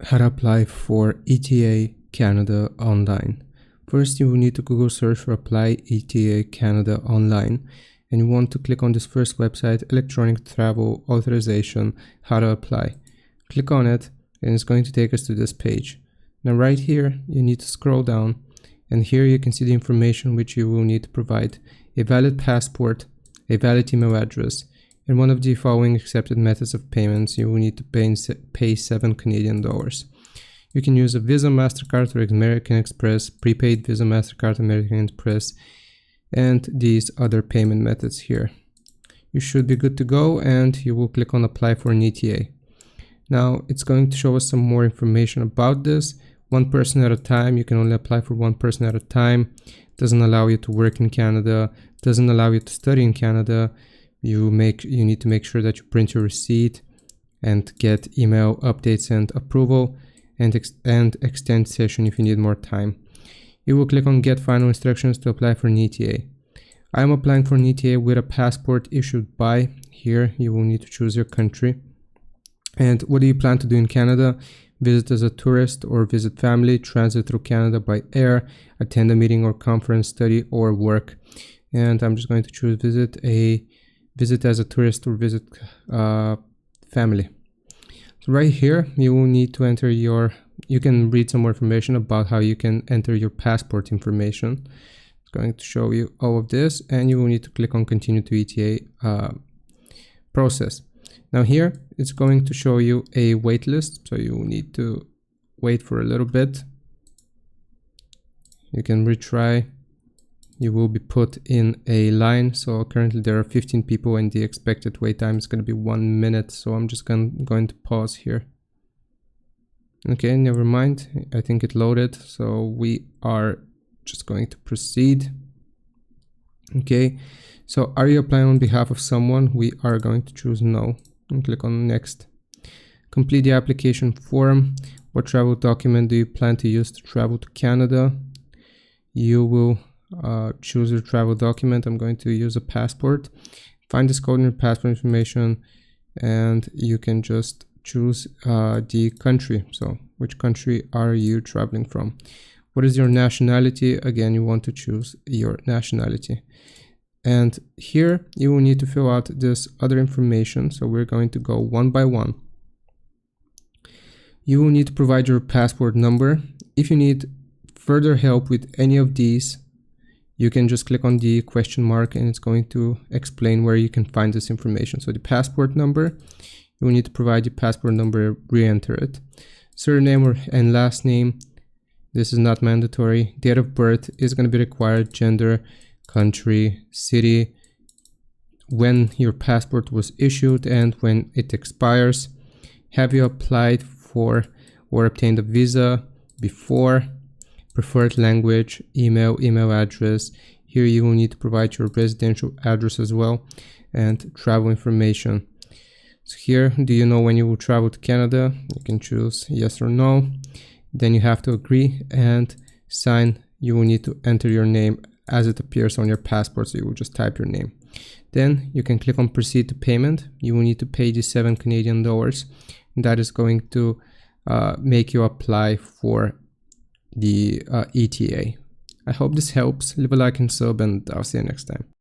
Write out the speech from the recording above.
How to apply for ETA Canada online. First, you will need to Google search for Apply ETA Canada online, and you want to click on this first website, Electronic Travel Authorization, how to apply. Click on it, and it's going to take us to this page. Now right here, you need to scroll down, and here you can see the information which you will need to provide: a valid passport, a valid email address, and one of the following accepted methods of payments. You will need to pay 7 Canadian dollars. You can use a Visa, MasterCard, or American Express, prepaid Visa, MasterCard, American Express, and these other payment methods here. You should be good to go, and you will click on Apply for an ETA. Now it's going to show us some more information about this. One person at a time. You can only apply for one person at a time. Doesn't allow you to work in Canada. Doesn't allow you to study in Canada. You need to make sure that you print your receipt and get email updates and approval, and extend session if you need more time. You will click on Get Final Instructions to apply for an ETA. I am applying for an ETA with a passport issued by. Here you will need to choose your country. And what do you plan to do in Canada? Visit as a tourist or visit family, transit through Canada by air, attend a meeting or conference, study or work. And I'm just going to choose visit as a tourist or visit family. So right here, you will need to enter you can read some more information about how you can enter your passport information. It's going to show you all of this, and you will need to click on Continue to ETA process. Now here, it's going to show you a wait list, so you will need to wait for a little bit. You can retry. You will be put in a line. So currently there are 15 people, and the expected wait time is going to be 1 minute. So I'm just going to pause here. Okay, never mind. I think it loaded. So we are just going to proceed. Okay, so are you applying on behalf of someone? We are going to choose no and click on next. Complete the application form. What travel document do you plan to use to travel to Canada? You will choose your travel document. I'm going to use a passport. Find this code in your passport information, and you can just choose the country. So which country are you traveling from? What is your nationality? Again, you want to choose your nationality. And here you will need to fill out this other information. So we're going to go one by one. You will need to provide your passport number. If you need further help with any of these, you can just click on the question mark, and it's going to explain where you can find this information. So the passport number, you will need to provide the passport number, re-enter it. Surname and last name, this is not mandatory. Date of birth is going to be required. Gender, country, city, when your passport was issued and when it expires. Have you applied for or obtained a visa before? Preferred language, email address. Here you will need to provide your residential address as well, and travel information. So here, do you know when you will travel to Canada? You can choose yes or no. Then you have to agree and sign. You will need to enter your name as it appears on your passport, so you will just type your name. Then you can click on proceed to payment. You will need to pay the 7 Canadian dollars. That is going to make you apply for the ETA. I hope this helps. Leave a like and sub, and I'll see you next time.